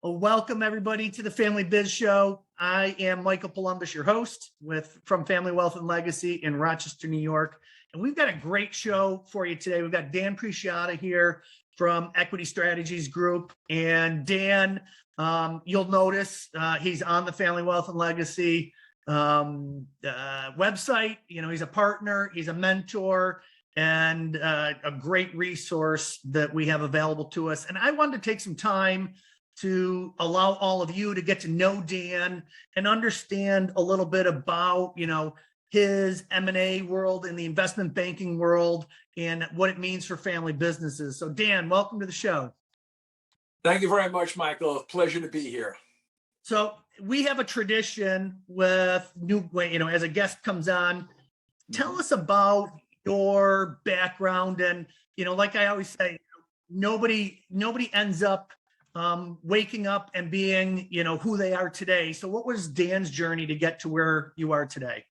Well, welcome everybody to the Family Biz Show. I am Michael Palumbos, your host from Family Wealth and Legacy in Rochester, New York. And we've got a great show for you today. We've got Dan Prisciotta here from Equity Strategies Group. And Dan, you'll notice he's on the Family Wealth and Legacy website. You know, he's a partner, he's a mentor, and a great resource that we have available to us. And I wanted to take some time to allow all of you to get to know Dan and understand a little bit about, his M&A world and the investment banking world and what it means for family businesses. So Dan, welcome to the show. Thank you very much, Michael. Pleasure to be here. So we have a tradition with as a guest comes on, tell us about your background. And, like I always say, nobody ends up waking up and being, who they are today. So what was Dan's journey to get to where you are today?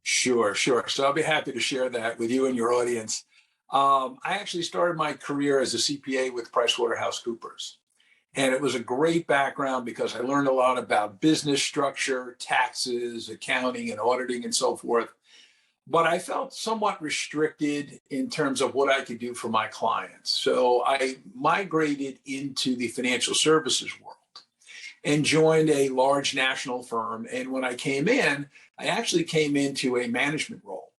Sure. So I'll be happy to share that with you and your audience. I actually started my career as a CPA with PricewaterhouseCoopers. And it was a great background because I learned a lot about business structure, taxes, accounting, and auditing, and so forth. But I felt somewhat restricted in terms of what I could do for my clients. So I migrated into the financial services world and joined a large national firm. And when I came in, I actually came into a management role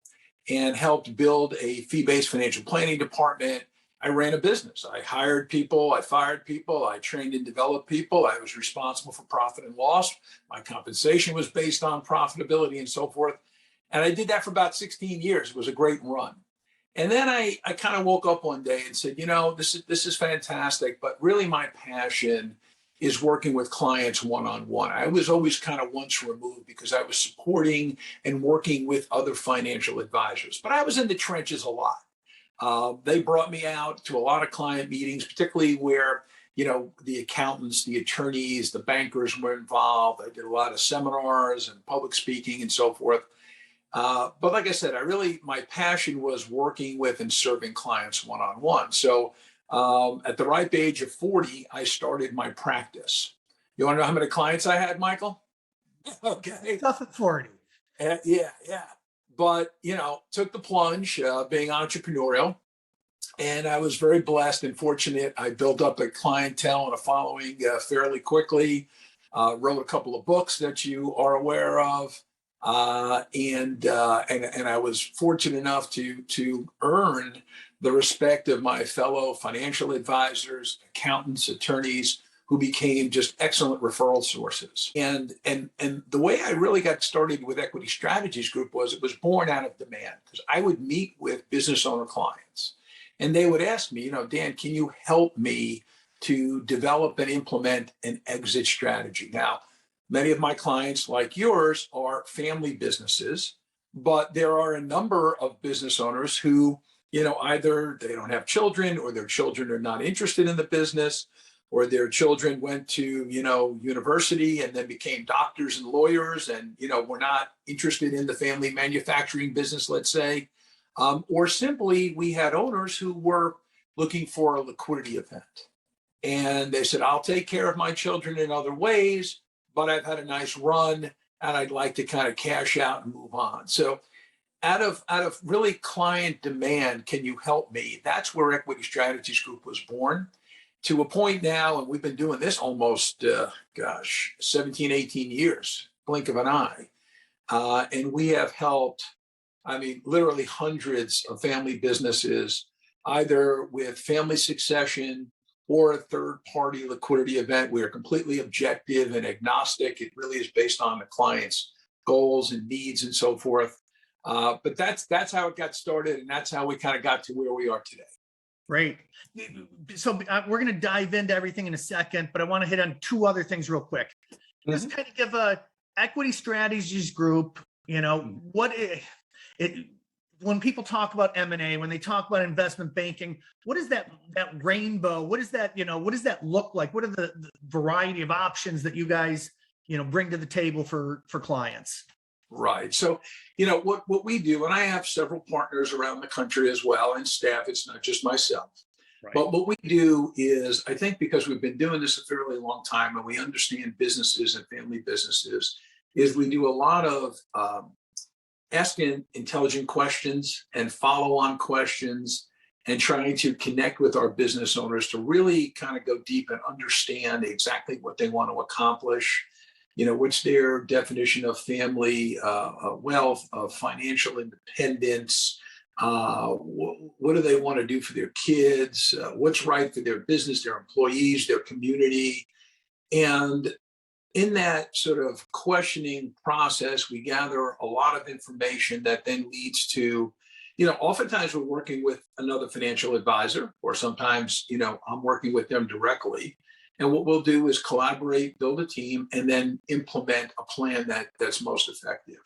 and helped build a fee-based financial planning department. I ran a business. I hired people, I fired people, I trained and developed people. I was responsible for profit and loss. My compensation was based on profitability and so forth. And I did that for about 16 years. It was a great run. And then I kind of woke up one day and said, this is fantastic, but really my passion is working with clients one-on-one. I was always kind of once removed because I was supporting and working with other financial advisors, but I was in the trenches a lot. They brought me out to a lot of client meetings, particularly where the accountants, the attorneys, the bankers were involved. I did a lot of seminars and public speaking and so forth. But like I said, my passion was working with and serving clients one-on-one. So at the ripe age of 40, I started my practice. You want to know how many clients I had, Michael? Okay. Stuff at 40. Yeah. But, took the plunge, being entrepreneurial. And I was very blessed and fortunate. I built up a clientele and a following fairly quickly, wrote a couple of books that you are aware of. And I was fortunate enough to earn the respect of my fellow financial advisors, accountants, attorneys, who became just excellent referral sources. And the way I really got started with Equity Strategies Group was it was born out of demand, because I would meet with business owner clients and they would ask me, Dan, can you help me to develop and implement an exit strategy? Now, many of my clients, like yours, are family businesses, but there are a number of business owners who, either they don't have children, or their children are not interested in the business, or their children went to, university and then became doctors and lawyers and, were not interested in the family manufacturing business, let's say. Or simply we had owners who were looking for a liquidity event. And they said, I'll take care of my children in other ways, but I've had a nice run and I'd like to kind of cash out and move on. So out of really client demand, can you help me? That's where Equity Strategies Group was born, to a point now, and we've been doing this almost, 17, 18 years, blink of an eye. And we have helped, literally hundreds of family businesses, either with family succession or a third-party liquidity event. We are completely objective and agnostic. It really is based on the client's goals and needs and so forth. But that's how it got started, and that's how we kind of got to where we are today. Great. So we're going to dive into everything in a second, but I want to hit on two other things real quick. Just kind of give a Equity Strategies Group, when people talk about M&A, when they talk about investment banking, what is that rainbow? What is that, what does that look like? What are the variety of options that you guys, bring to the table for clients? Right. So, what we do, and I have several partners around the country as well, and staff, it's not just myself. Right. But what we do is, I think because we've been doing this a fairly long time and we understand businesses and family businesses, is we do a lot of asking intelligent questions and follow-on questions and trying to connect with our business owners to really kind of go deep and understand exactly what they want to accomplish. What's their definition of family wealth, of financial independence? What do they want to do for their kids? What's right for their business, their employees, their community? And in that sort of questioning process, we gather a lot of information that then leads to, oftentimes we're working with another financial advisor, or sometimes, I'm working with them directly. And what we'll do is collaborate, build a team, and then implement a plan that's most effective.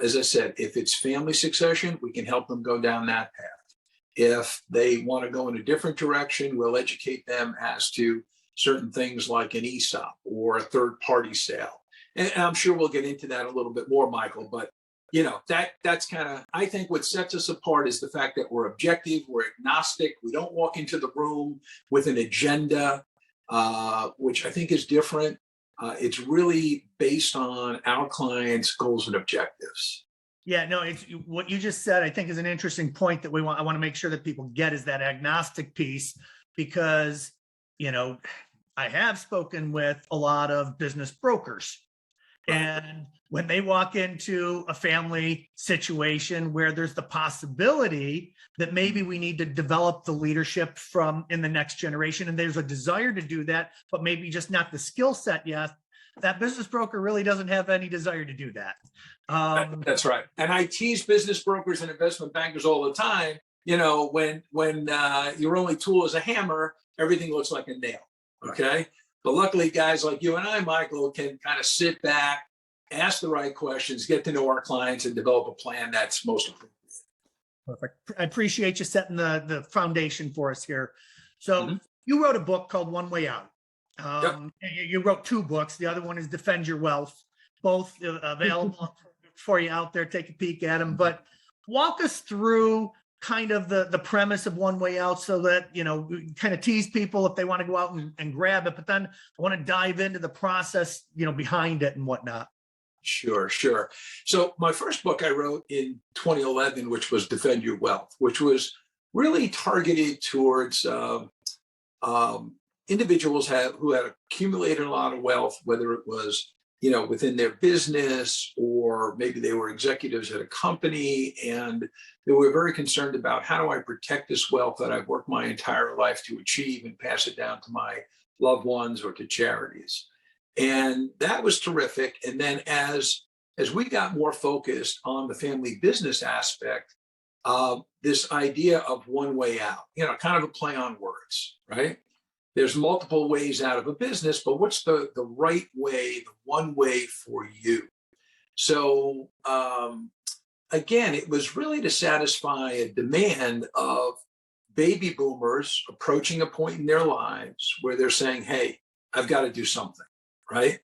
As I said, if it's family succession, we can help them go down that path. If they want to go in a different direction, we'll educate them as to certain things like an ESOP or a third-party sale. And I'm sure we'll get into that a little bit more, Michael, but that's kind of, I think what sets us apart is the fact that we're objective, we're agnostic, we don't walk into the room with an agenda, which I think is different. It's really based on our clients' goals and objectives. Yeah, no, it's what you just said, I think is an interesting point that I want to make sure that people get, is that agnostic piece, because, I have spoken with a lot of business brokers. Right. And when they walk into a family situation where there's the possibility that maybe we need to develop the leadership in the next generation, and there's a desire to do that, but maybe just not the skill set yet, that business broker really doesn't have any desire to do that. That's right. And I tease business brokers and investment bankers all the time. When your only tool is a hammer, everything looks like a nail. Okay. But luckily, guys like you and I, Michael, can kind of sit back, ask the right questions, get to know our clients, and develop a plan that's most appropriate. Perfect. I appreciate you setting the foundation for us here. So you wrote a book called One Way Out. You wrote two books. The other one is Defend Your Wealth, both available for you out there. Take a peek at them. But walk us through kind of the premise of One Way Out, so that, kind of tease people if they want to go out and grab it. But then I want to dive into the process, behind it and whatnot. Sure. So my first book I wrote in 2011, which was Defend Your Wealth, which was really targeted towards individuals who had accumulated a lot of wealth, whether it was, within their business, or maybe they were executives at a company, and they were very concerned about, how do I protect this wealth that I've worked my entire life to achieve and pass it down to my loved ones or to charities. And that was terrific. And then as we got more focused on the family business aspect, this idea of one way out, kind of a play on words, right? There's multiple ways out of a business, but what's the right way, the one way for you? So again, it was really to satisfy a demand of baby boomers approaching a point in their lives where they're saying, hey, I've got to do something, right?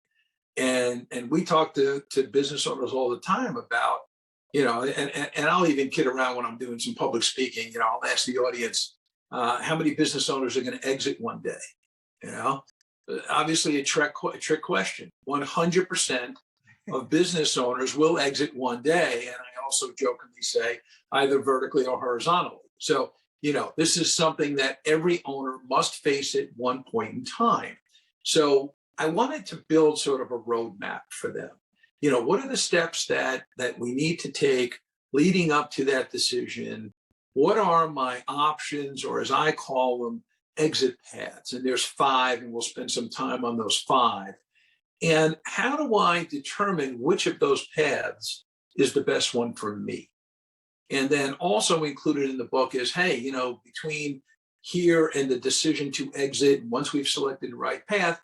And we talk to business owners all the time about, and I'll even kid around when I'm doing some public speaking. I'll ask the audience, how many business owners are going to exit one day? Obviously a trick question. 100% of business owners will exit one day. And I also jokingly say either vertically or horizontally. So, this is something that every owner must face at one point in time. So I wanted to build sort of a roadmap for them. What are the steps that we need to take leading up to that decision? What are my options, or as I call them, exit paths? And there's 5, and we'll spend some time on those 5. And how do I determine which of those paths is the best one for me? And then also included in the book is, hey, between here and the decision to exit, once we've selected the right path,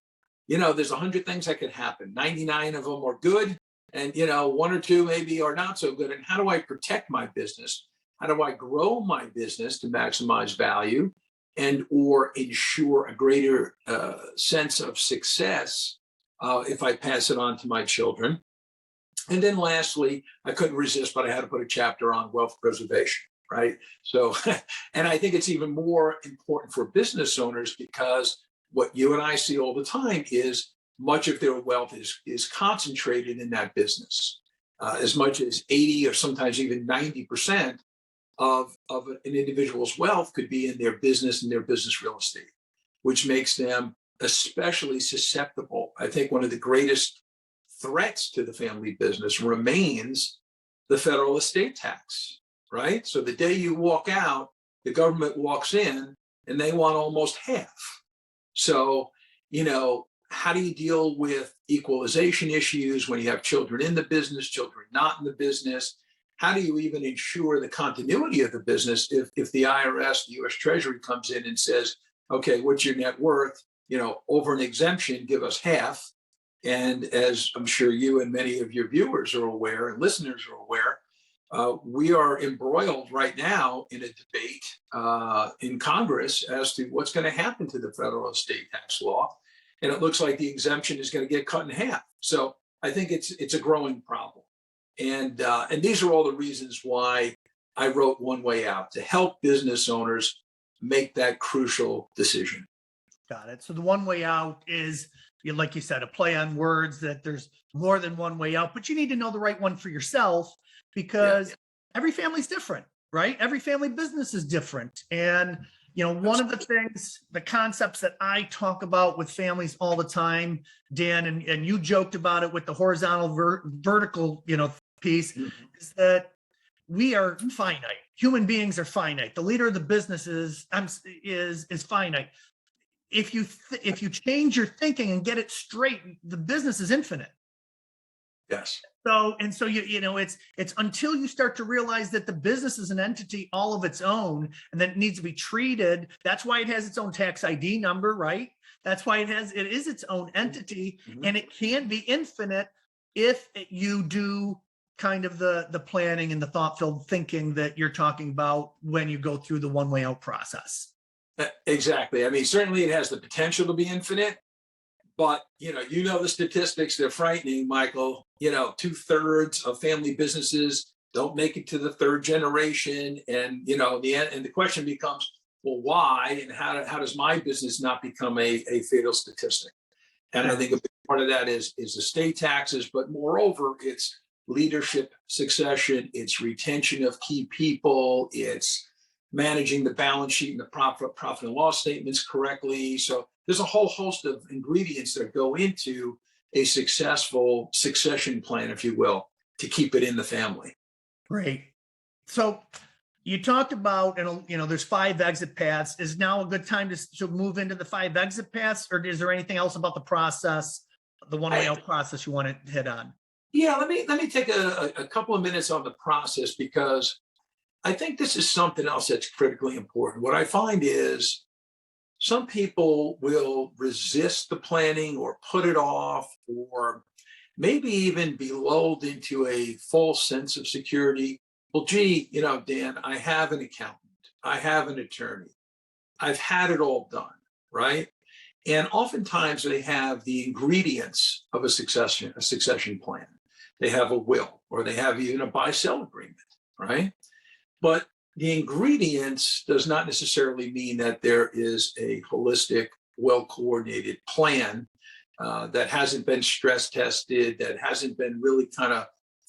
there's 100 things that could happen. 99 of them are good, and 1 or 2 maybe are not so good. And how do I protect my business? How do I grow my business to maximize value and or ensure a greater sense of success if I pass it on to my children? And then lastly, I couldn't resist, but I had to put a chapter on wealth preservation, right? So, and I think it's even more important for business owners because what you and I see all the time is much of their wealth is concentrated in that business. As much as 80 or sometimes even 90% of an individual's wealth could be in their business and their business real estate, which makes them especially susceptible. I think one of the greatest threats to the family business remains the federal estate tax, right? So the day you walk out, the government walks in and they want almost half. So, how do you deal with equalization issues when you have children in the business, children not in the business? How do you even ensure the continuity of the business if the IRS, the US Treasury comes in and says, okay, what's your net worth? Over an exemption, give us half. And as I'm sure you and many of your viewers are aware and listeners are aware, we are embroiled right now in a debate in Congress as to what's going to happen to the federal estate tax law. And it looks like the exemption is going to get cut in half. So I think it's a growing problem. And these are all the reasons why I wrote One Way Out, to help business owners make that crucial decision. Got it. So the one way out is, like you said, a play on words, that there's more than one way out, but you need to know the right one for yourself, because every family's different, right? Every family business is different. And, one of the things, the concepts that I talk about with families all the time, Dan, and you joked about it with the horizontal vertical, piece, is that we are finite. Human beings are finite. The leader of the business is finite. If you change your thinking and get it straight, the business is infinite. Yes. So it's until you start to realize that the business is an entity all of its own, and that it needs to be treated. That's why it has its own tax ID number, right? That's why it is its own entity, and it can be infinite if you do kind of the planning and the thought-filled thinking that you're talking about when you go through the one way out process. Exactly. I mean, certainly it has the potential to be infinite, but the statistics, they're frightening, Michael. 2/3 of family businesses don't make it to the third generation. And, the question becomes, well, why? And how does my business not become a fatal statistic? And I think a big part of that is estate taxes, but moreover, it's leadership succession, it's retention of key people, it's managing the balance sheet and the profit and loss statements correctly. So there's a whole host of ingredients that go into a successful succession plan, if you will, to keep it in the family. Great. So you talked about, there's 5 exit paths. Is now a good time to move into the 5 exit paths, or is there anything else about the process, the one way out process, you want to hit on? Yeah, let me take a couple of minutes on the process, because I think this is something else that's critically important. What I find is some people will resist the planning or put it off, or maybe even be lulled into a false sense of security. Well, gee, Dan, I have an accountant, I have an attorney, I've had it all done, right? And oftentimes they have the ingredients of a succession plan. They have a will, or they have even a buy-sell agreement, right? But the ingredients does not necessarily mean that there is a holistic, well-coordinated plan that hasn't been stress tested, that hasn't been really kind of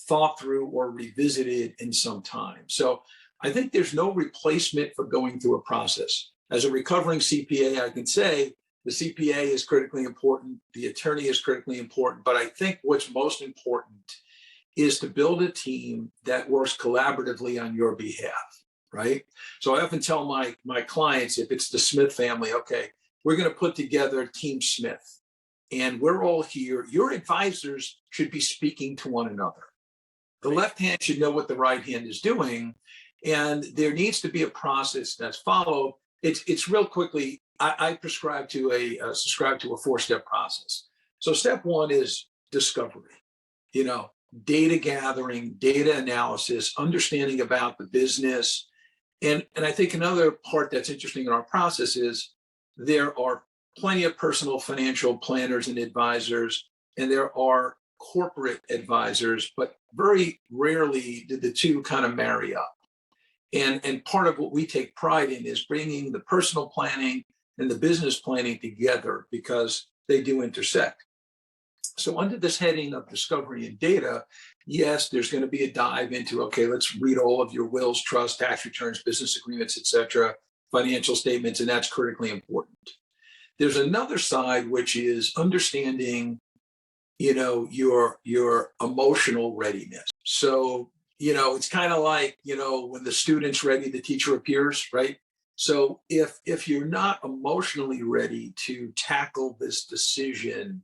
thought through or revisited in some time. So I think there's no replacement for going through a process. As a recovering CPA, I can say the CPA is critically important, the attorney is critically important, but I think what's most important is to build a team that works collaboratively on your behalf, right? So I often tell my clients, if it's the Smith family, okay, we're going to put together Team Smith, and we're all here. Your advisors should be speaking to one another. The left hand should know what the right hand is doing, and there needs to be a process that's followed. It's real quickly. I subscribe to a 4-step process. So step 1 is discovery. Data gathering, data analysis, understanding about the business. And I think another part that's interesting in our process is there are plenty of personal financial planners and advisors, and there are corporate advisors, but very rarely do the two kind of marry up. And part of what we take pride in is bringing the personal planning and the business planning together because they do intersect. So under this heading of discovery and data, yes, there's going to be a dive into, okay, let's read all of your wills, trusts, tax returns, business agreements, et cetera, financial statements, and that's critically important. There's another side, which is understanding, your emotional readiness. So, it's kind of like, when the student's ready, the teacher appears, right? So if you're not emotionally ready to tackle this decision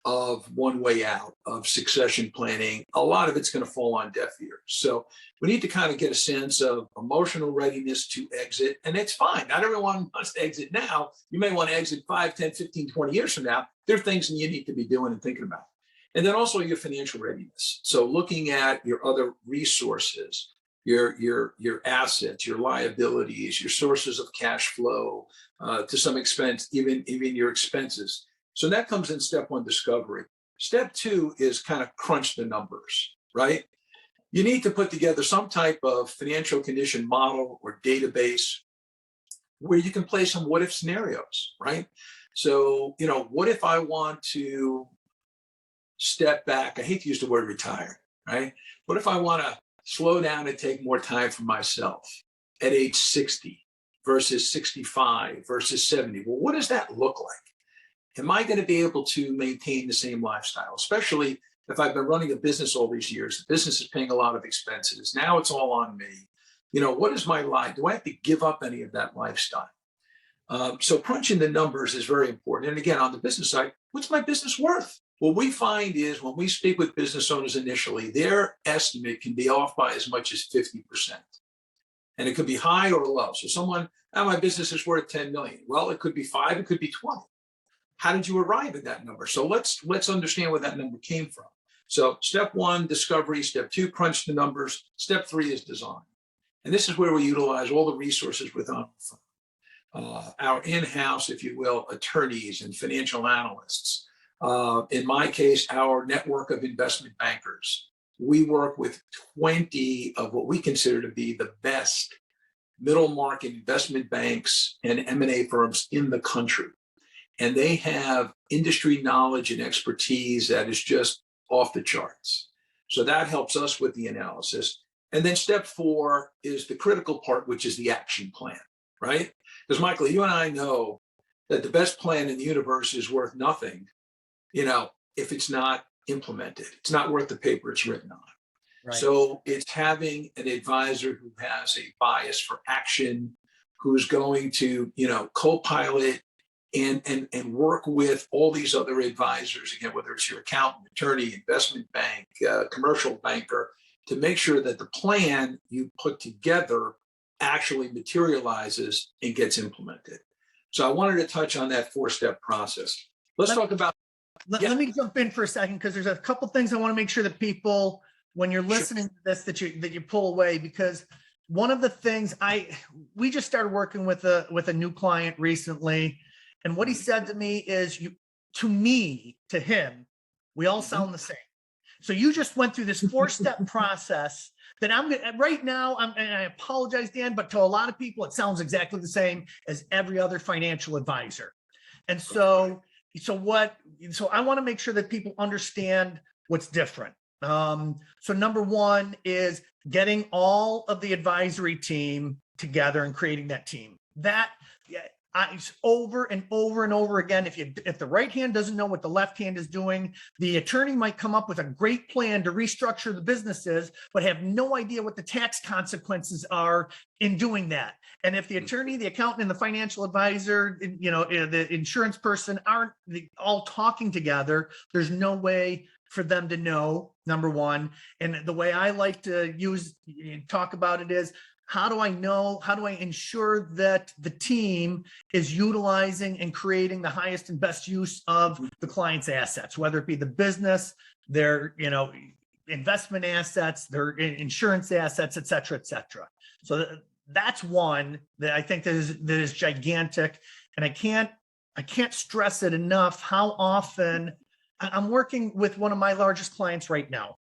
of one way out, of succession planning, a lot of it's going to fall on deaf ears. So we need to kind of get a sense of emotional readiness to exit. And it's fine. Not everyone wants to exit now. You may want to exit 5, 10, 15, 20 years from now. There are things that you need to be doing and thinking about. And then also your financial readiness. So looking at your other resources, your assets, your liabilities, your sources of cash flow, to some extent, even your expenses. So that comes in step one, discovery. Step two is kind of crunch the numbers, right? You need to put together some type of financial condition model or database where you can play some what if scenarios, right? So, what if I want to step back? I hate to use the word retire, right? What if I want to slow down and take more time for myself at age 60 versus 65 versus 70? Well, what does that look like? Am I going to be able to maintain the same lifestyle, especially if I've been running a business all these years? The business is paying a lot of expenses. Now it's all on me. What is my life? Do I have to give up any of that lifestyle? So crunching the numbers is very important. And again, on the business side, what's my business worth? What we find is when we speak with business owners initially, their estimate can be off by as much as 50%. And it could be high or low. So someone, my business is worth 10 million. Well, it could be 5, it could be 20. How did you arrive at that number? So let's understand where that number came from. So step one, discovery. Step two, crunch the numbers. Step three is design. And this is where we utilize all the resources within our in-house, if you will, attorneys and financial analysts. In my case, our network of investment bankers. We work with 20 of what we consider to be the best middle market investment banks and M&A firms in the country. And they have industry knowledge and expertise that is just off the charts. So that helps us with the analysis. And then step four is the critical part, which is the action plan, right? Because Michael, you and I know that the best plan in the universe is worth nothing, if it's not implemented. It's not worth the paper it's written on. Right. So it's having an advisor who has a bias for action, who's going to, co-pilot and work with all these other advisors, again, whether it's your accountant, attorney, investment bank, commercial banker, to make sure that the plan you put together actually materializes and gets implemented. So I wanted to touch on that 4-step process. Let's talk about. Let me jump in for a second, because there's a couple things I want to make sure that people, when you're listening to this, that you pull away, because one of the things we just started working with a new client recently. And what he said to me is, to him, we all sound the same. So you just went through this 4-step process that right now, and I apologize, Dan, but to a lot of people, it sounds exactly the same as every other financial advisor. And so I want to make sure that people understand what's different. So number one is getting all of the advisory team together and creating that team. Over and over and over again, if the right hand doesn't know what the left hand is doing, the attorney might come up with a great plan to restructure the businesses, but have no idea what the tax consequences are in doing that. And if the attorney, the accountant, and the financial advisor, the insurance person aren't all talking together, there's no way for them to know, number one. And the way I like to talk about it is, how do I ensure that the team is utilizing and creating the highest and best use of the client's assets, whether it be the business, their, investment assets, their insurance assets, et cetera, et cetera. So that's one that I think that is gigantic. And I can't stress it enough how often I'm working with one of my largest clients right now.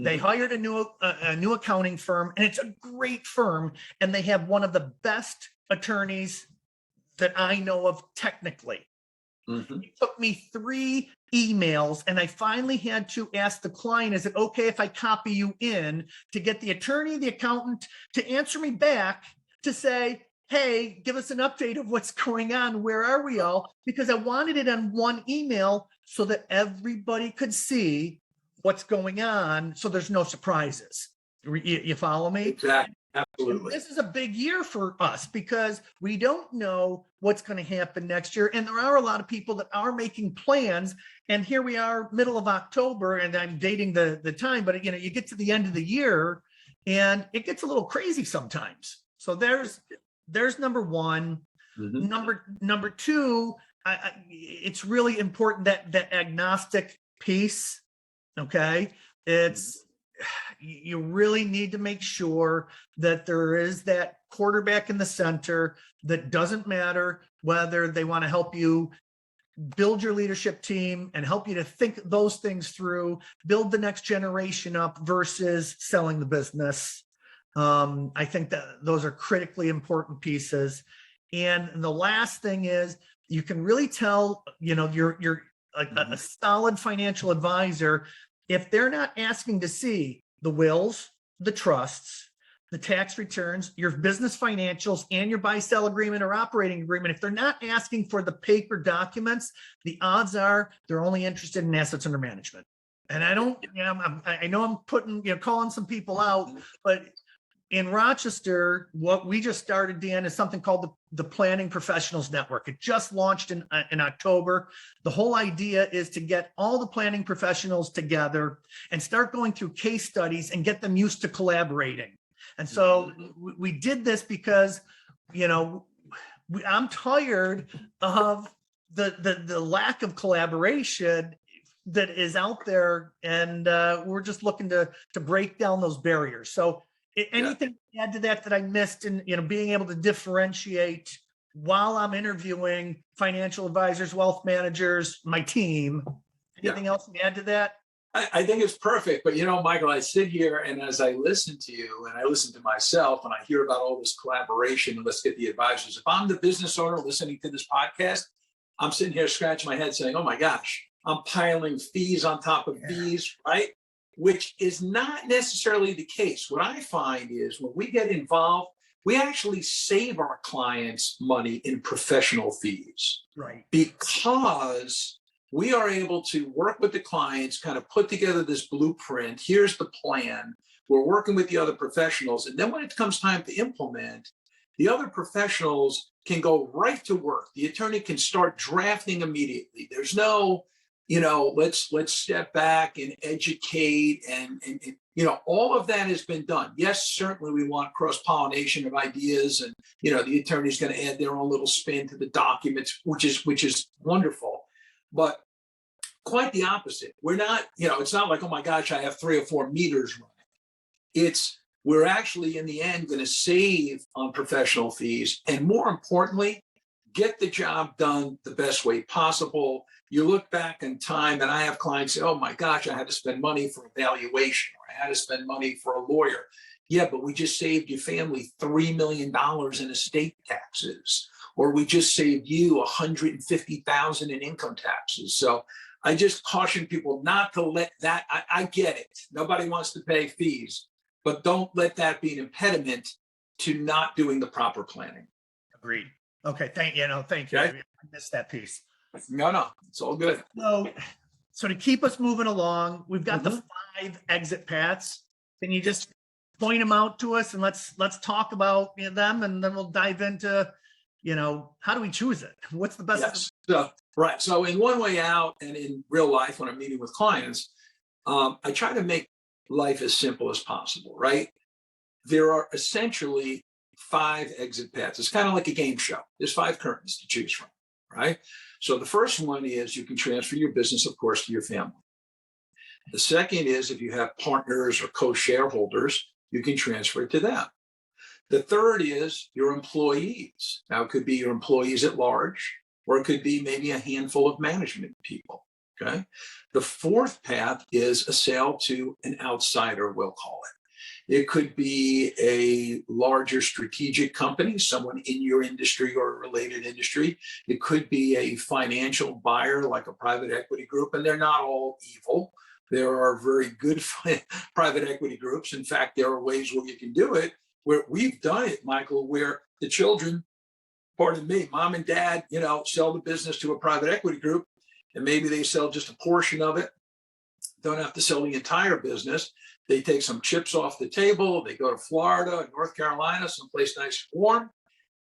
They hired a new accounting firm, and it's a great firm, and they have one of the best attorneys that I know of technically. It took me 3 emails, and I finally had to ask the client, is it okay if I copy you in, to get the attorney, the accountant to answer me back to say, hey, give us an update of what's going on. Where are we all? Because I wanted it on one email so that everybody could see what's going on, so there's no surprises. You follow me? Exactly. Absolutely. And this is a big year for us because we don't know what's going to happen next year. And there are a lot of people that are making plans. And here we are, middle of October, and I'm dating the time, but you get to the end of the year and it gets a little crazy sometimes. So there's number one. Number two, it's really important that agnostic piece. Okay. You really need to make sure that there is that quarterback in the center that doesn't matter whether they want to help you build your leadership team and help you to think those things through, build the next generation up versus selling the business. I think that those are critically important pieces. And the last thing is you can really tell, you're a solid financial advisor if they're not asking to see the wills, the trusts, the tax returns, your business financials, and your buy-sell agreement or operating agreement. If they're not asking for the paper documents, the odds are they're only interested in assets under management. And I know I'm putting, calling some people out, but in Rochester, what we just started, Dan, is something called the Planning Professionals Network. It just launched in October. The whole idea is to get all the planning professionals together and start going through case studies and get them used to collaborating. And so we did this because, I'm tired of the lack of collaboration that is out there, and we're just looking to break down those barriers. So anything to add to that I missed in being able to differentiate while I'm interviewing financial advisors, wealth managers, my team? Anything else to add to that? I think it's perfect. But Michael, I sit here and as I listen to you and I listen to myself and I hear about all this collaboration and let's get the advisors. If I'm the business owner listening to this podcast, I'm sitting here scratching my head saying, oh my gosh, I'm piling fees on top of fees, right? Which is not necessarily the case. What I find is when we get involved, we actually save our clients money in professional fees. Right. Because we are able to work with the clients, kind of put together this blueprint. Here's the plan. We're working with the other professionals. And then when it comes time to implement, the other professionals can go right to work. The attorney can start drafting immediately. There's no, let's step back and educate and all of that has been done. Yes, certainly we want cross-pollination of ideas and, the attorney's going to add their own little spin to the documents, which is wonderful. But quite the opposite. We're not, it's not like, oh my gosh, I have 3 or 4 meters running. We're actually in the end going to save on professional fees. And more importantly, get the job done the best way possible. You look back in time and I have clients say, oh my gosh, I had to spend money for a valuation or I had to spend money for a lawyer. Yeah, but we just saved your family $3 million in estate taxes. Or we just saved you $150,000 in income taxes. So I just caution people not to let that, I get it. Nobody wants to pay fees, but don't let that be an impediment to not doing the proper planning. Agreed. Okay. Thank you. Okay. I missed that piece. No, it's all good. So to keep us moving along, we've got the 5 exit paths. Can you just point them out to us and let's talk about them, and then we'll dive into how do we choose it? What's the best? Yes. Right. So in One Way Out and in real life, when I'm meeting with clients, I try to make life as simple as possible, right? There are essentially 5 exit paths. It's kind of like a game show. There's 5 curtains to choose from, right? So the first one is you can transfer your business, of course, to your family. The second is if you have partners or co-shareholders, you can transfer it to them. The third is your employees. Now, it could be your employees at large, or it could be maybe a handful of management people. Okay. The fourth path is a sale to an outsider, we'll call it. It could be a larger strategic company, someone in your industry or a related industry. It could be a financial buyer like a private equity group, and they're not all evil. There are very good private equity groups. In fact, there are ways where you can do it, where we've done it, Michael, where the children, pardon me, mom and dad, sell the business to a private equity group, and maybe they sell just a portion of it. Don't have to sell the entire business. They take some chips off the table. They go to Florida, North Carolina, someplace nice and warm,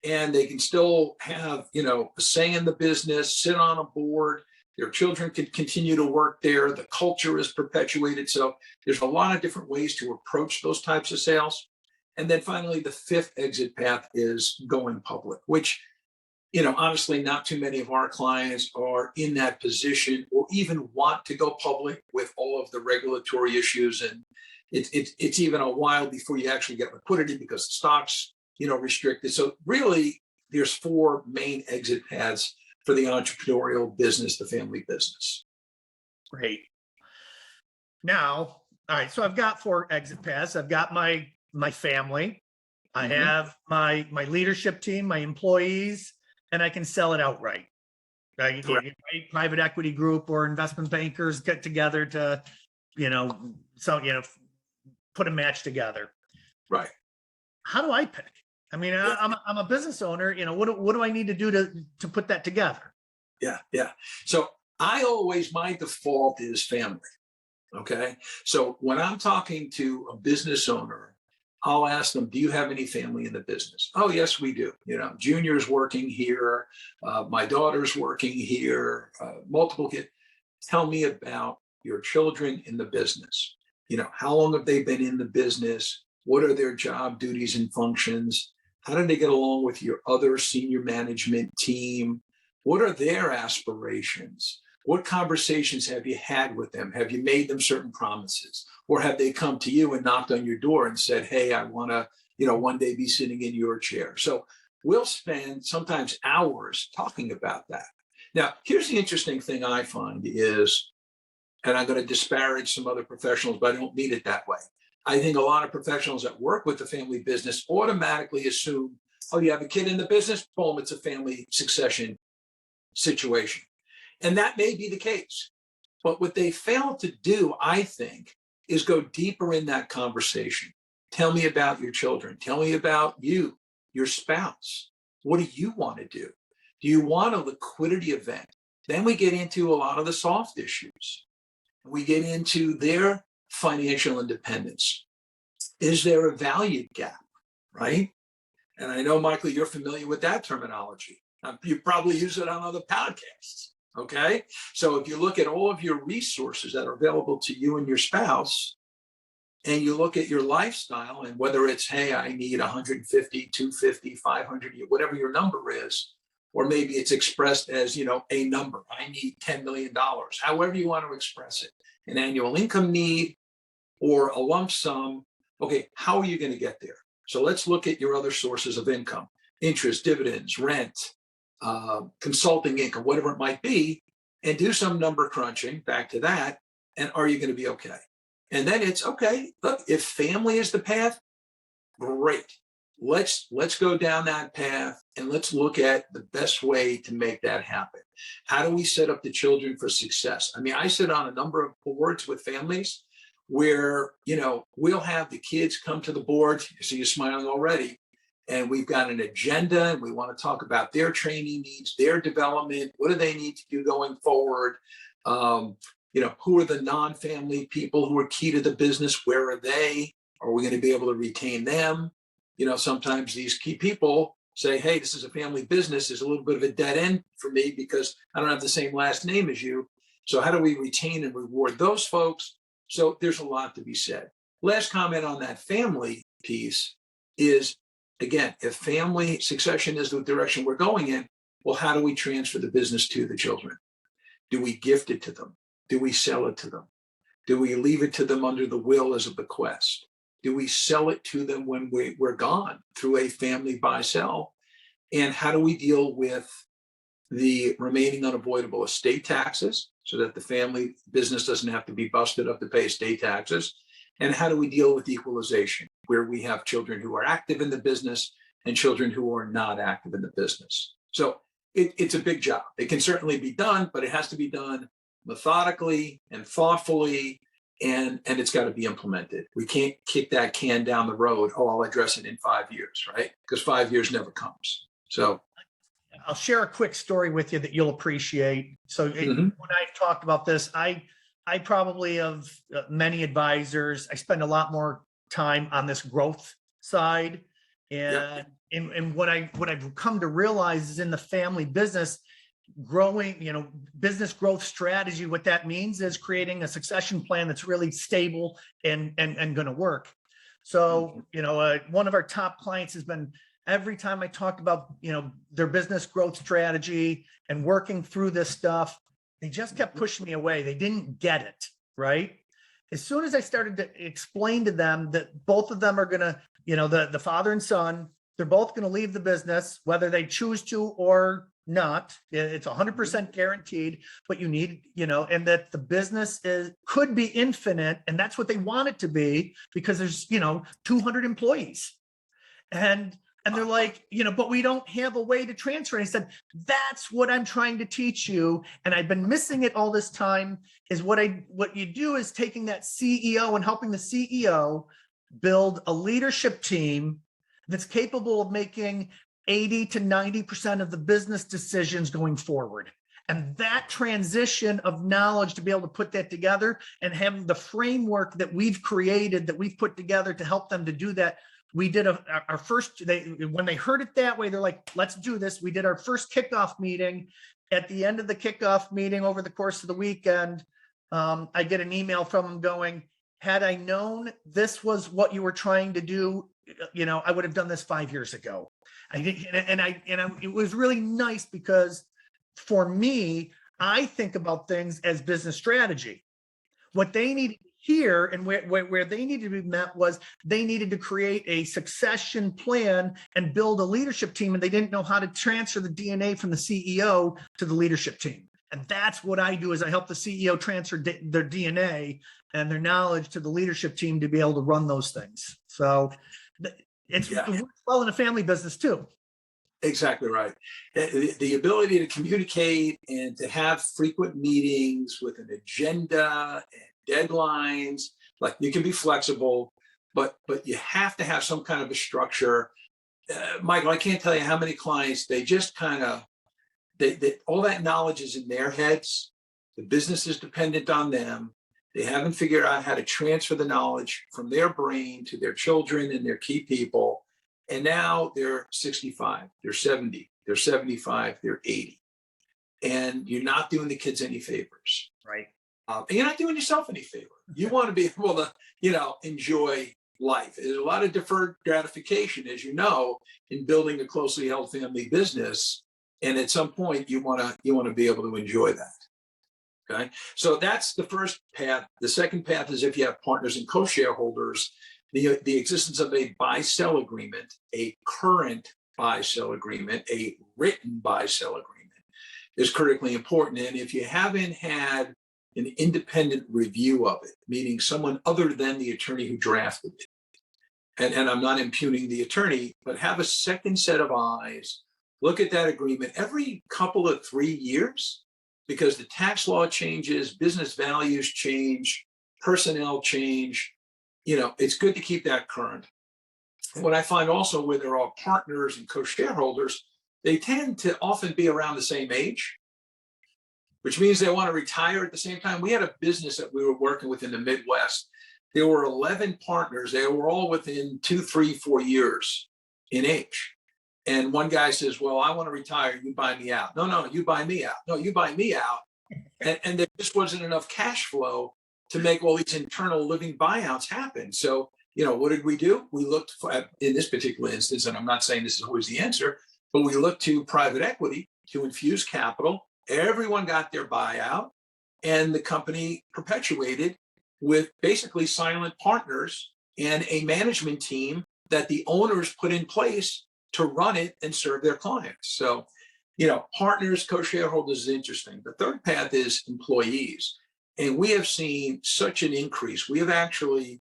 and they can still have, a say in the business, sit on a board. Their children can continue to work there. The culture is perpetuated. So there's a lot of different ways to approach those types of sales. And then finally, the fifth exit path is going public, which, honestly, not too many of our clients are in that position or even want to go public with all of the regulatory issues. And it's even a while before you actually get liquidity because the stock's, restricted. So really, there's four main exit paths for the entrepreneurial business, the family business. Great. Now, all right, so I've got four exit paths. I've got my family. I have my leadership team, my employees, and I can sell it outright. Right? Private equity group or investment bankers get together to, put a match together. Right. How do I pick? I mean, I'm a business owner. What do I need to do to put that together? Yeah. So my default is family. Okay. So when I'm talking to a business owner, I'll ask them, do you have any family in the business? Oh, yes, we do. Junior's working here. My daughter's working here, multiple kids. Tell me about your children in the business. How long have they been in the business? What are their job duties and functions? How do they get along with your other senior management team? What are their aspirations? What conversations have you had with them? Have you made them certain promises? Or have they come to you and knocked on your door and said, hey, I want to, one day be sitting in your chair? So we'll spend sometimes hours talking about that. Now, here's the interesting thing I find is, and I'm going to disparage some other professionals, but I don't mean it that way. I think a lot of professionals that work with the family business automatically assume, oh, you have a kid in the business, boom, it's a family succession situation. And that may be the case. But what they fail to do, I think, is go deeper in that conversation. Tell me about your children. Tell me about you, your spouse. What do you want to do? Do you want a liquidity event? Then we get into a lot of the soft issues. We get into their financial independence. Is there a value gap, right? And I know, Michael, you're familiar with that terminology. You probably use it on other podcasts, okay? So if you look at all of your resources that are available to you and your spouse, and you look at your lifestyle and whether it's, hey, I need 150, 250, 500, whatever your number is, or maybe it's expressed as, a number. I need $10 million, however you want to express it, an annual income need or a lump sum. Okay, how are you going to get there? So let's look at your other sources of income, interest, dividends, rent, consulting income, whatever it might be, and do some number crunching back to that. And are you going to be okay? And then it's okay. Look, if family is the path, great. Let's go down that path and let's look at the best way to make that happen. How do we set up the children for success? I mean, I sit on a number of boards with families where, we'll have the kids come to the board. You see you smiling already. And we've got an agenda and we want to talk about their training needs, their development. What do they need to do going forward? Who are the non-family people who are key to the business? Where are they? Are we going to be able to retain them? Sometimes these key people say, hey, this is a family business. There's a little bit of a dead end for me because I don't have the same last name as you. So how do we retain and reward those folks? So there's a lot to be said. Last comment on that family piece is, again, if family succession is the direction we're going in, well, how do we transfer the business to the children? Do we gift it to them? Do we sell it to them? Do we leave it to them under the will as a bequest? Do we sell it to them when we're gone through a family buy-sell? And how do we deal with the remaining unavoidable estate taxes so that the family business doesn't have to be busted up to pay estate taxes, and how do we deal with equalization, where we have children who are active in the business and children who are not active in the business. So it's a big job. It can certainly be done, but it has to be done methodically and thoughtfully, and it's got to be implemented. We can't kick that can down the road. Oh, I'll address it in 5 years, right? Because 5 years never comes. So I'll share a quick story with you that you'll appreciate. So when I've talked about this, I probably of many advisors, I spend a lot more time on this growth side. And what I've come to realize is in the family business, growing, business growth strategy, what that means is creating a succession plan that's really stable and going to work. So, one of our top clients has been, every time I talked about, their business growth strategy and working through this stuff, they just kept pushing me away. They didn't get it, right? As soon as I started to explain to them that both of them are going to, the father and son, they're both going to leave the business, whether they choose to or not. It's 100% guaranteed, but you need, and that the business could be infinite. And that's what they want it to be, because there's, 200 employees. And they're like, but we don't have a way to transfer. And I said, that's what I'm trying to teach you. And I've been missing it all this time, is what you do is taking that CEO and helping the CEO build a leadership team that's capable of making 80 to 90% of the business decisions going forward. And that transition of knowledge, to be able to put that together and have the framework that we've created, that we've put together to help them to do that. We did our first, when they heard it that way, they're like, let's do this. We did our first kickoff meeting. At the end of the kickoff meeting, over the course of the weekend, I get an email from them going, had I known this was what you were trying to do, I would have done this 5 years ago. It was really nice, because for me, I think about things as business strategy. What they needed to hear and where they needed to be met was they needed to create a succession plan and build a leadership team, and they didn't know how to transfer the DNA from the CEO to the leadership team. And that's what I do, is I help the CEO transfer their DNA and their knowledge to the leadership team to be able to run those things. So it works well in a family business too. Exactly right. The ability to communicate and to have frequent meetings with an agenda and deadlines, like, you can be flexible, but you have to have some kind of a structure. Michael, I can't tell you how many clients, they just kind of, all that knowledge is in their heads. The business is dependent on them. They haven't figured out how to transfer the knowledge from their brain to their children and their key people. And now they're 65, they're 70, they're 75, they're 80. And you're not doing the kids any favors. Right. And you're not doing yourself any favor. You want to be able to, enjoy life. There's a lot of deferred gratification, as you know, in building a closely held family business. And at some point, you want to be able to enjoy that. Okay. So that's the first path. The second path is, if you have partners and co-shareholders, the existence of a buy-sell agreement, a current buy-sell agreement, a written buy-sell agreement is critically important. And if you haven't had an independent review of it, meaning someone other than the attorney who drafted it, and I'm not impugning the attorney, but have a second set of eyes, look at that agreement every couple of 3 years, because the tax law changes, business values change, personnel change. It's good to keep that current. What I find also, where there are partners and co-shareholders, they tend to often be around the same age, which means they want to retire at the same time. We had a business that we were working with in the Midwest. There were 11 partners. They were all within 2, 3, 4 years in age. And one guy says, well, I want to retire. You buy me out. No, you buy me out. No, you buy me out. And there just wasn't enough cash flow to make all these internal living buyouts happen. So, what did we do? We looked for, in this particular instance, and I'm not saying this is always the answer, but we looked to private equity to infuse capital. Everyone got their buyout, and the company perpetuated with basically silent partners and a management team that the owners put in place to run it and serve their clients. So Partners, co-shareholders is interesting. The third path is employees. And we have seen such an increase. We have actually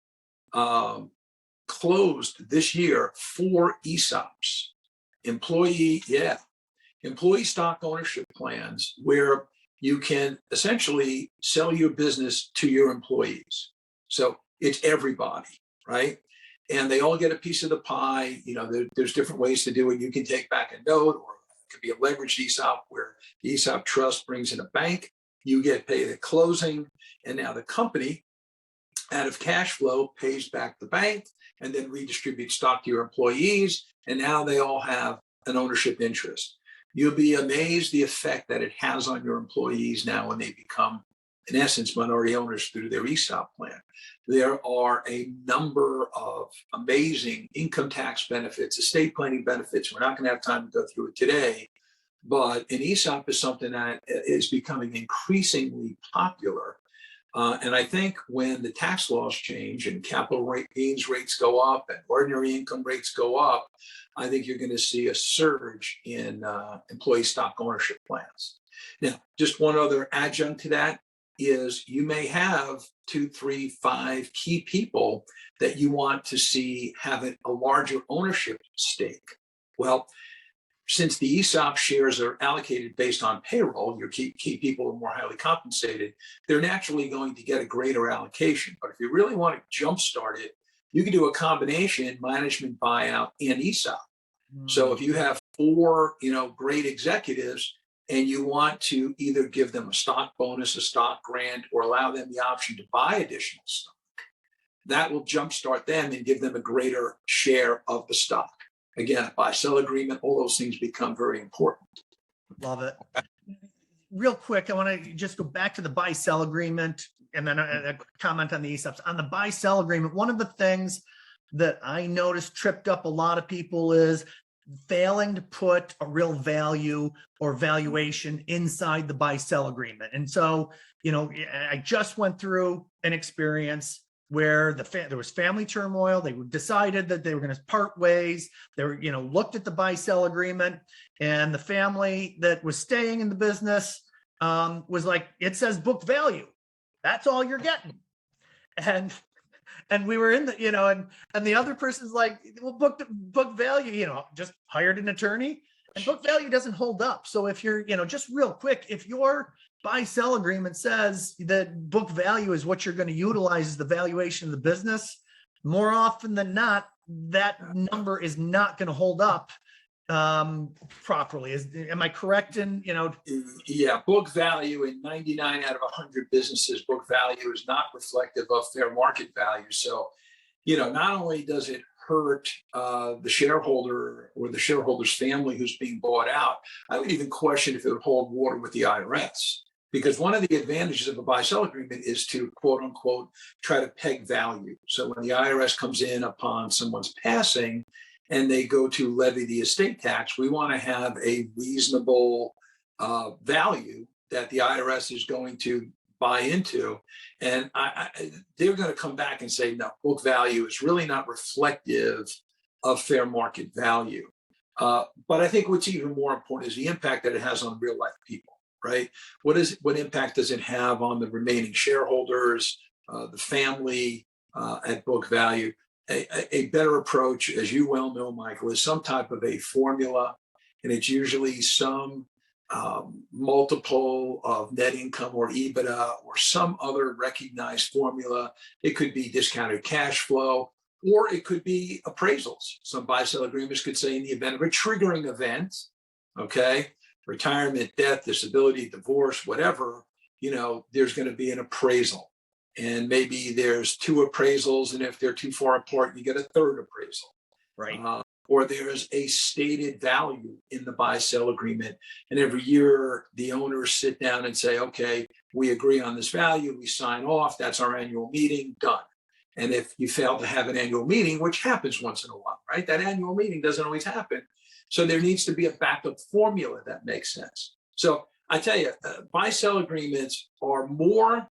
closed this year 4 ESOPs, employee stock ownership plans, where you can essentially sell your business to your employees. So it's everybody, right? And they all get a piece of the pie. There's different ways to do it. You can take back a note, or it could be a leveraged ESOP where the ESOP trust brings in a bank. You get paid at closing, and now the company, out of cash flow, pays back the bank and then redistributes stock to your employees. And now they all have an ownership interest. You'll be amazed the effect that it has on your employees now when they become, in essence, minority owners through their ESOP plan. There are a number of amazing income tax benefits, estate planning benefits. We're not going to have time to go through it today, but an ESOP is something that is becoming increasingly popular. And I think when the tax laws change and capital gains rates go up and ordinary income rates go up, I think you're going to see a surge in employee stock ownership plans. Now, just one other adjunct to that is you may have 2, 3, 5 key people that you want to see have a larger ownership stake. Well, since the ESOP shares are allocated based on payroll, your key people are more highly compensated, they're naturally going to get a greater allocation. But if you really want to jumpstart it, you can do a combination management buyout and ESOP. So if you have 4, great executives and you want to either give them a stock bonus, a stock grant, or allow them the option to buy additional stock, that will jumpstart them and give them a greater share of the stock. Again, buy-sell agreement, all those things become very important. Love it. Real quick, I want to just go back to the buy-sell agreement and then a comment on the ESOPs. On the buy-sell agreement, one of the things that I noticed tripped up a lot of people is failing to put a real value or valuation inside the buy-sell agreement. And so, I just went through an experience where there was family turmoil. They decided that they were going to part ways. They were, looked at the buy-sell agreement, and the family that was staying in the business was like, it says book value. That's all you're getting. And we were in the, and the other person's like, well, book value, just hired an attorney, and book value doesn't hold up. So if you're, just real quick, if your buy-sell agreement says that book value is what you're going to utilize as the valuation of the business, more often than not, that number is not going to hold up properly. Am I correct in, Yeah, book value in 99 out of 100 businesses, book value is not reflective of fair market value. So, not only does it hurt the shareholder or the shareholder's family who's being bought out, I would even question if it would hold water with the IRS. Because one of the advantages of a buy-sell agreement is to, quote unquote, try to peg value. So when the IRS comes in upon someone's passing and they go to levy the estate tax, we want to have a reasonable value that the IRS is going to buy into. And they're going to come back and say, no, book value is really not reflective of fair market value. But I think what's even more important is the impact that it has on real life people. Right? What impact does it have on the remaining shareholders, the family at book value? A better approach, as you well know, Michael, is some type of a formula, and it's usually some multiple of net income or EBITDA or some other recognized formula. It could be discounted cash flow, or it could be appraisals. Some buy-sell agreements could say in the event of a triggering event, okay, retirement, death, disability, divorce, whatever, there's going to be an appraisal. And maybe there's 2 appraisals, and if they're too far apart, you get a 3rd appraisal. right? Or there's a stated value in the buy-sell agreement. And every year, the owners sit down and say, okay, we agree on this value, we sign off, that's our annual meeting, done. And if you fail to have an annual meeting, which happens once in a while, right? That annual meeting doesn't always happen. So there needs to be a backup formula that makes sense. So I tell you, buy-sell agreements are more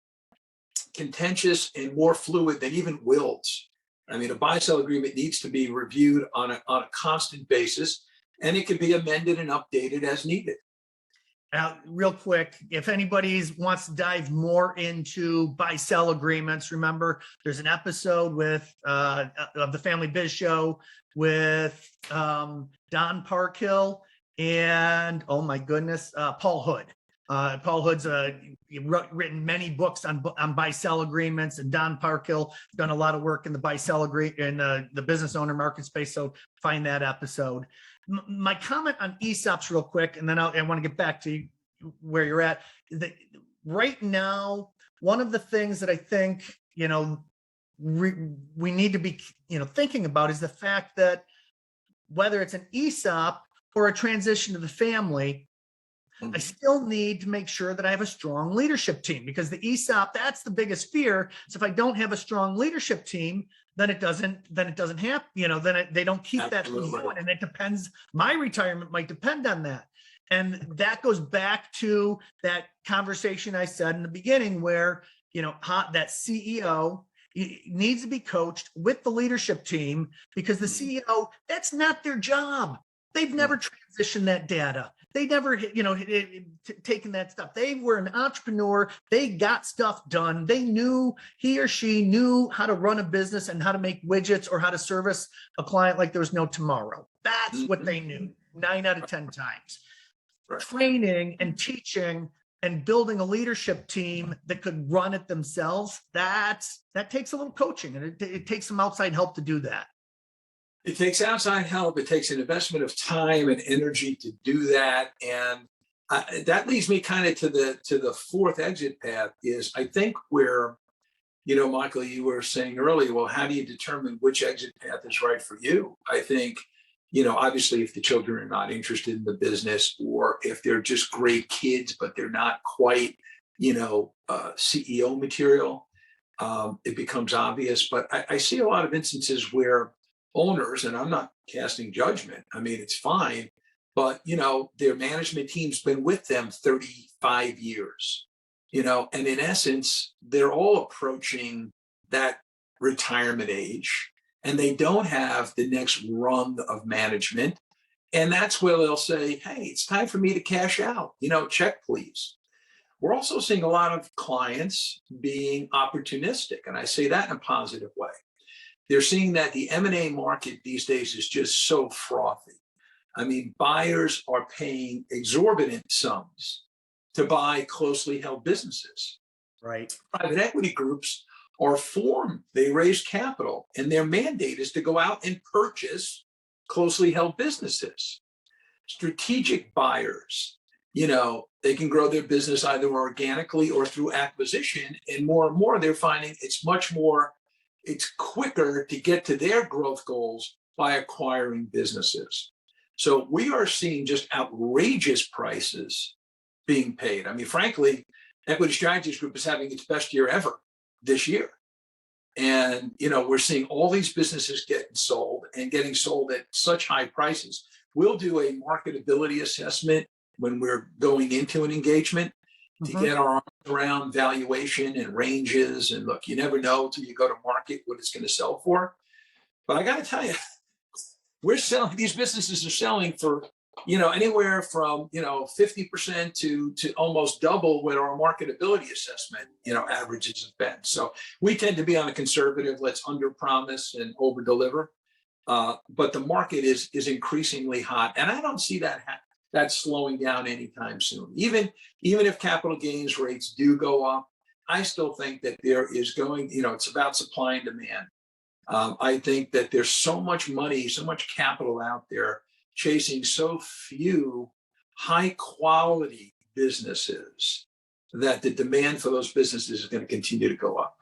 contentious and more fluid than even wills. I mean, a buy-sell agreement needs to be reviewed on a constant basis. and it can be amended and updated as needed. Now, real quick, if anybody wants to dive more into buy-sell agreements, remember there's an episode with of the Family Biz Show with Don Parkhill and, oh my goodness, Paul Hood. Paul Hood's written many books on buy-sell agreements, and Don Parkhill done a lot of work in the buy-sell in the business owner market space. So find that episode. My comment on ESOPs real quick, and then I want to get back to where you're at. Right now, one of the things that I think, we need to be, thinking about is the fact that whether it's an ESOP or a transition to the family, I still need to make sure that I have a strong leadership team, because the ESOP, that's the biggest fear. So if I don't have a strong leadership team, then it doesn't happen, they don't keep that going. And it depends, my retirement might depend on that. And that goes back to that conversation I said in the beginning where, that CEO needs to be coached with the leadership team, because the CEO, that's not their job. They've never transitioned that data. They never, taken that stuff. They were an entrepreneur. They got stuff done. He or she knew how to run a business and how to make widgets or how to service a client like there was no tomorrow. That's what they knew 9 out of 10 times. Right. Training and teaching and building a leadership team that could run it themselves, that takes a little coaching, and it takes some outside help to do that. It takes outside help. It takes an investment of time and energy to do that. And that leads me kind of to the fourth exit path is, I think, where, Michael, you were saying earlier, well, how do you determine which exit path is right for you? I think, obviously, if the children are not interested in the business, or if they're just great kids, but they're not quite, CEO material, it becomes obvious. But I see a lot of instances where owners, and I'm not casting judgment, I mean, it's fine, but, their management team's been with them 35 years, and in essence, they're all approaching that retirement age, and they don't have the next rung of management. And that's where they'll say, hey, it's time for me to cash out, check, please. We're also seeing a lot of clients being opportunistic, and I say that in a positive way. They're seeing that the M&A market these days is just so frothy. I mean, buyers are paying exorbitant sums to buy closely held businesses. Right. Private equity groups are formed. They raise capital, and their mandate is to go out and purchase closely held businesses. Strategic buyers, they can grow their business either organically or through acquisition. And more, they're finding it's quicker to get to their growth goals by acquiring businesses. So we are seeing just outrageous prices being paid. I mean, frankly, Equity Strategies Group is having its best year ever this year. And, we're seeing all these businesses getting sold at such high prices. We'll do a marketability assessment when we're going into an engagement to get our arms around valuation and ranges. And look, you never know until you go to market what it's going to sell for. But I got to tell you, these businesses are selling for, anywhere from, 50% to almost double what our marketability assessment, averages have been. So we tend to be on a conservative, let's under promise and over deliver. But the market is increasingly hot. And I don't see that slowing down anytime soon. Even if capital gains rates do go up, I still think that there is it's about supply and demand. I think that there's so much money, so much capital out there chasing so few high quality businesses that the demand for those businesses is going to continue to go up.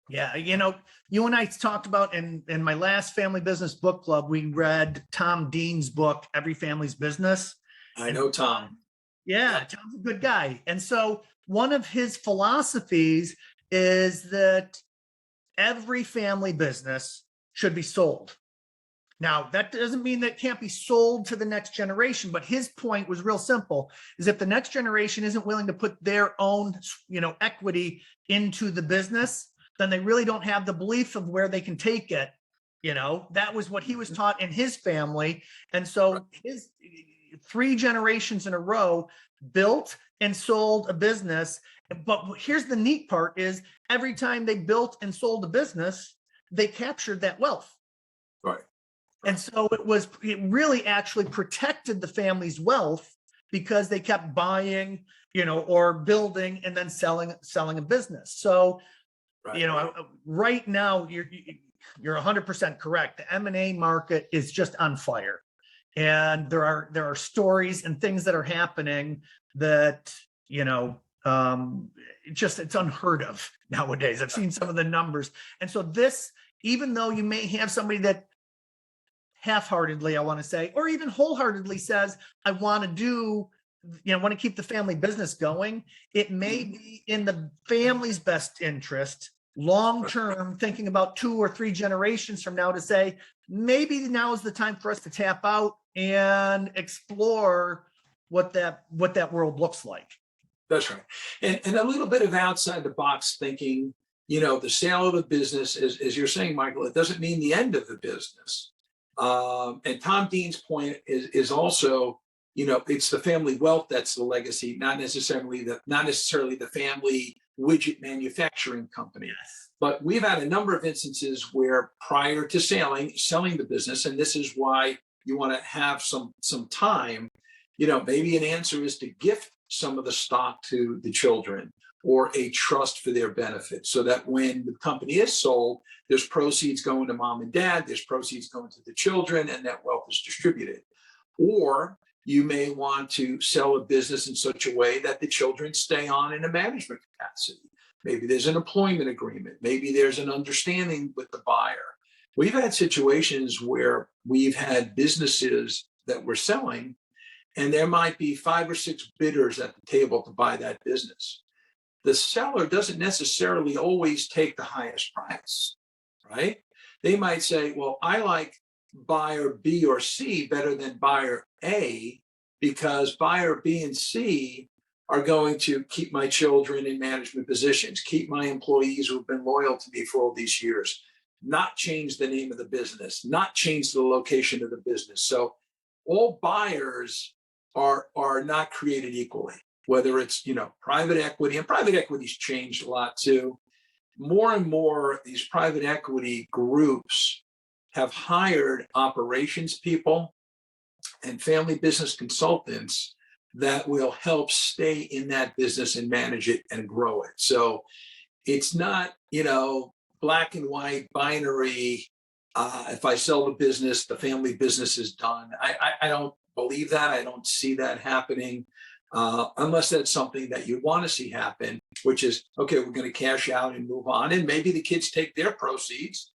Yeah. You and I talked about in my last family business book club, we read Tom Dean's book, Every Family's Business. I know Tom. Yeah, Tom's a good guy. And so one of his philosophies is that every family business should be sold. Now, that doesn't mean that it can't be sold to the next generation, but his point was real simple, is if the next generation isn't willing to put their own, equity into the business, then they really don't have the belief of where they can take it. That was what he was taught in his family. And so three generations in a row built and sold a business. But here's the neat part is every time they built and sold a business, they captured that wealth. Right. And so it really actually protected the family's wealth because they kept buying, or building and then selling a business. So, Right. right now you're 100% correct. The M&A market is just on fire. And there are stories and things that are happening that, it's unheard of nowadays. I've seen some of the numbers. And so this, even though you may have somebody that half-heartedly, I want to say, or even wholeheartedly says, I want to keep the family business going, it may be in the family's best interest long-term, thinking about 2 or 3 generations from now, to say, maybe now is the time for us to tap out and explore what that world looks like. That's right. And a little bit of outside the box thinking, the sale of the business, as you're saying, Michael, it doesn't mean the end of the business. And Tom Dean's point is also, it's the family wealth that's the legacy, not necessarily the family widget manufacturing company. Yes. But we've had a number of instances where prior to selling the business, and this is why you want to have some time, maybe an answer is to gift some of the stock to the children or a trust for their benefit, so that when the company is sold, there's proceeds going to mom and dad, there's proceeds going to the children, and that wealth is distributed. Or you may want to sell a business in such a way that the children stay on in a management capacity. Maybe there's an employment agreement. Maybe there's an understanding with the buyer. We've had situations where we've had businesses that we're selling, and there might be 5 or 6 bidders at the table to buy that business. The seller doesn't necessarily always take the highest price, right? They might say, well, I like buyer B or C better than buyer A because buyer B and C are going to keep my children in management positions, keep my employees who have been loyal to me for all these years, not change the name of the business, not change the location of the business. So all buyers are not created equally, whether it's, private equity, and private equity's changed a lot too. More and more, these private equity groups have hired operations people and family business consultants that will help stay in that business and manage it and grow it. So it's not, black and white binary. If I sell the business, the family business is done. I don't believe that. I don't see that happening unless that's something that you want to see happen, which is, okay, we're going to cash out and move on. And maybe the kids take their proceeds.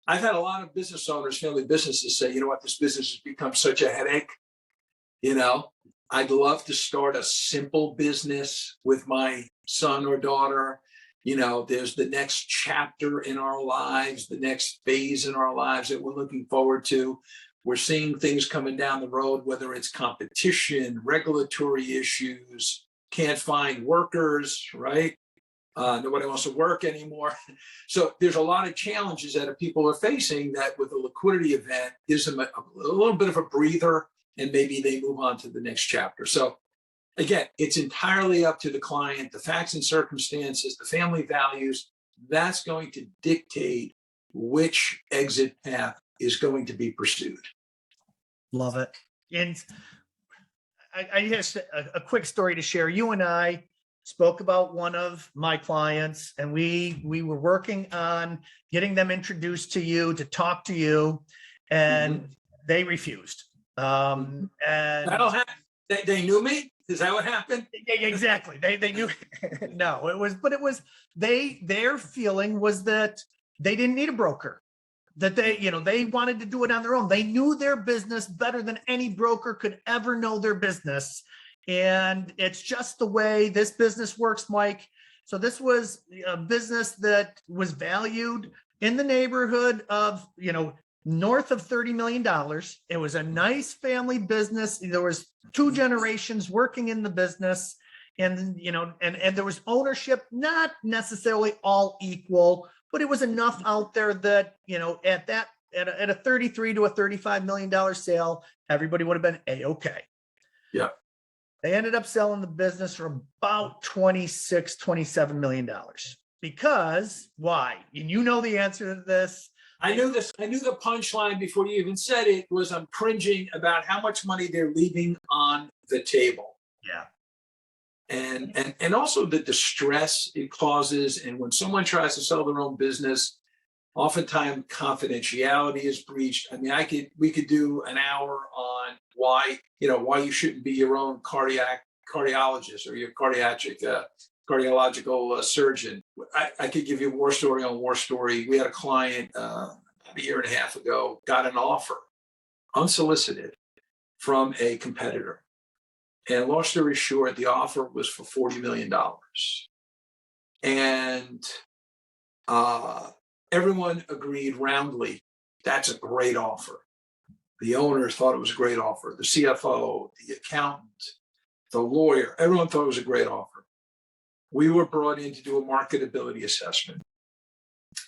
I've had a lot of business owners, family businesses say, this business has become such a headache. I'd love to start a simple business with my son or daughter. There's the next chapter in our lives, the next phase in our lives that we're looking forward to. We're seeing things coming down the road, whether it's competition, regulatory issues, can't find workers, right? Nobody wants to work anymore. So there's a lot of challenges that people are facing that with a liquidity event gives them a little bit of a breather, and maybe they move on to the next chapter. So again, it's entirely up to the client, the facts and circumstances, the family values. That's going to dictate which exit path is going to be pursued. Love it. And I have a quick story to share. You and I spoke about one of my clients, and we were working on getting them introduced to you, to talk to you, and they refused. And that'll happen. They knew me. Is that what happened? Yeah, exactly. They knew. No, it was their feeling was that they didn't need a broker, that they wanted to do it on their own. They knew their business better than any broker could ever know their business. And it's just the way this business works, Mike. So this was a business that was valued in the neighborhood of, north of $30 million. It was a nice family business. There was 2 generations working in the business, and, and there was ownership, not necessarily all equal, but it was enough out there that, at a $33 to a $35 million sale, everybody would have been A-okay. Yeah. They ended up selling the business for about $27 million. Because why? And you know the answer to this. I knew this. I knew the punchline before you even said it was I'm cringing about how much money they're leaving on the table. Yeah. And also the distress it causes. And when someone tries to sell their own business, oftentimes confidentiality is breached. I mean, we could do an hour on why you shouldn't be your own cardiologist or your cardiological surgeon. I could give you war story on war story. We had a client about a year and a half ago, got an offer unsolicited from a competitor. And long story short, the offer was for $40 million. And everyone agreed roundly, that's a great offer. The owners thought it was a great offer. The CFO, the accountant, the lawyer, everyone thought it was a great offer. We were brought in to do a marketability assessment.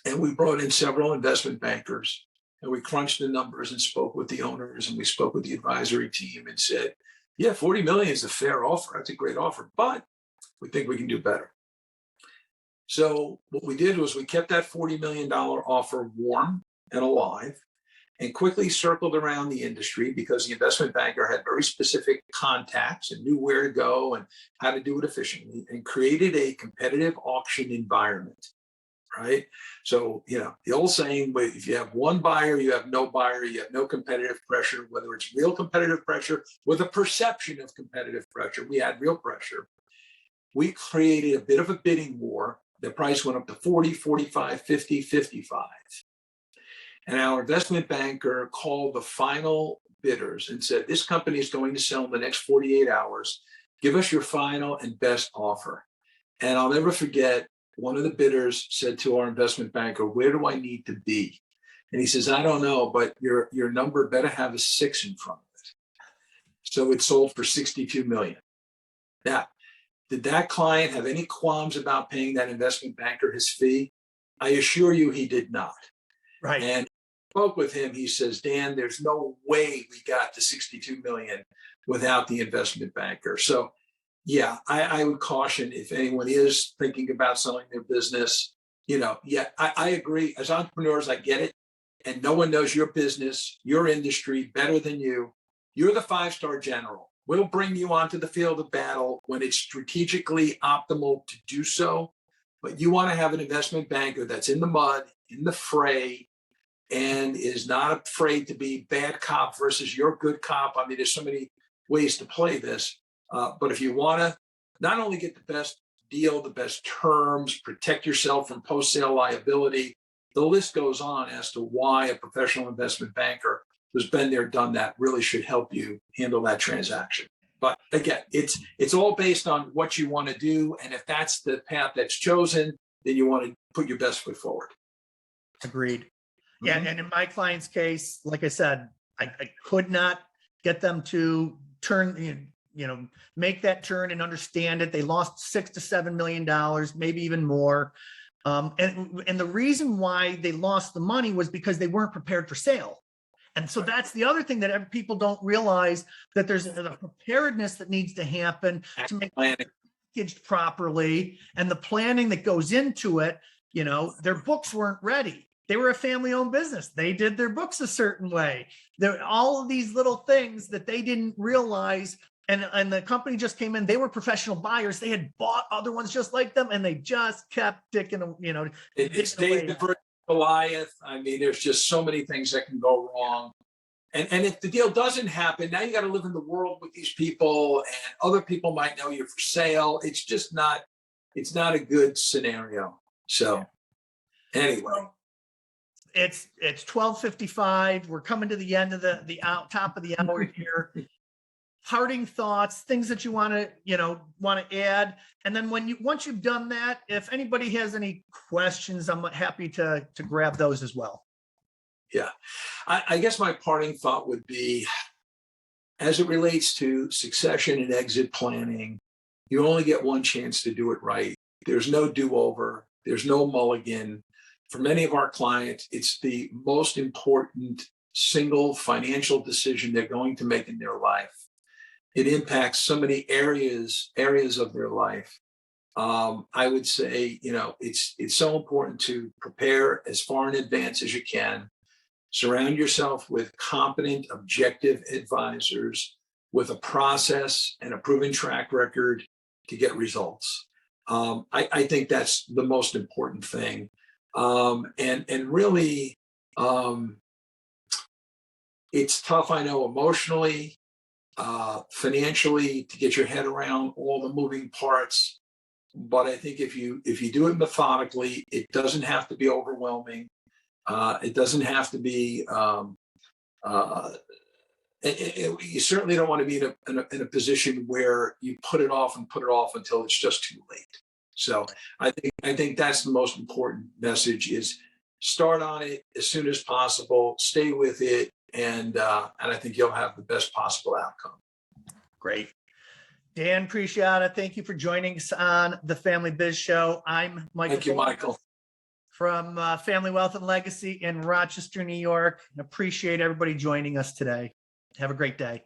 And we brought in several investment bankers and we crunched the numbers and spoke with the owners and we spoke with the advisory team and said, yeah, 40 million is a fair offer. That's a great offer, but we think we can do better. So what we did was we kept that $40 million offer warm and alive and quickly circled around the industry because the investment banker had very specific contacts and knew where to go and how to do it efficiently and created a competitive auction environment, right? So, the old saying, if you have one buyer, you have no buyer, you have no competitive pressure, whether it's real competitive pressure or the perception of competitive pressure. We had real pressure. We created a bit of a bidding war. The price went up to 40, 45, 50, 55. And our investment banker called the final bidders and said, this company is going to sell in the next 48 hours. Give us your final and best offer. And I'll never forget, one of the bidders said to our investment banker, where do I need to be? And he says, I don't know, but your number better have a 6 in front of it. So it sold for $62 million. Now, did that client have any qualms about paying that investment banker his fee? I assure you he did not. Right. And spoke with him, he says, Dan, there's no way we got to 62 million without the investment banker. So yeah, I would caution if anyone is thinking about selling their business, I agree. As entrepreneurs, I get it. And no one knows your business, your industry better than you. You're the 5-star general. We'll bring you onto the field of battle when it's strategically optimal to do so. But you want to have an investment banker that's in the mud, in the fray, and is not afraid to be bad cop versus your good cop. I mean, there's so many ways to play this. But if you want to not only get the best deal, the best terms, protect yourself from post-sale liability, the list goes on as to why a professional investment banker who's been there, done that really should help you handle that transaction. But again, it's all based on what you want to do. And if that's the path that's chosen, then you want to put your best foot forward. Agreed. Yeah. And in my client's case, like I said, I could not get them to turn, make that turn and understand it. They lost $6 to $7 million, maybe even more. And the reason why they lost the money was because they weren't prepared for sale. And so that's the other thing that people don't realize, that there's a preparedness that needs to happen to make it packaged properly, and the planning that goes into it. Their books weren't ready. They were a family-owned business. They did their books a certain way. There all of these little things that they didn't realize. And the company just came in. They were professional buyers. They had bought other ones just like them, and they just kept ticking. It's David versus Goliath. I mean, there's just so many things that can go wrong. And if the deal doesn't happen, now you got to live in the world with these people, and other people might know you're for sale. It's just not. It's not a good scenario. So, anyway. It's 12:55. We're coming to the end of the top of the hour here. Parting thoughts, things that you want to add, and then once you've done that, if anybody has any questions, I'm happy to grab those as well. Yeah, I guess my parting thought would be, as it relates to succession and exit planning, you only get one chance to do it right. There's no do-over. There's no mulligan. For many of our clients, it's the most important single financial decision they're going to make in their life. it impacts so many areas of their life. I would say, it's so important to prepare as far in advance as you can. Surround yourself with competent, objective advisors with a process and a proven track record to get results. I think that's the most important thing. And really, it's tough, I know, emotionally, financially, to get your head around all the moving parts. But I think if you do it methodically, it doesn't have to be overwhelming. It doesn't have to be. You certainly don't want to be in a position where you put it off until it's just too late. So I think that's the most important message: is start on it as soon as possible, stay with it, and I think you'll have the best possible outcome. Great. Dan Prisciotta, thank you for joining us on the Family Biz Show. I'm Michael. Thank you, Michael. From Family Wealth and Legacy in Rochester, New York. And appreciate everybody joining us today. Have a great day.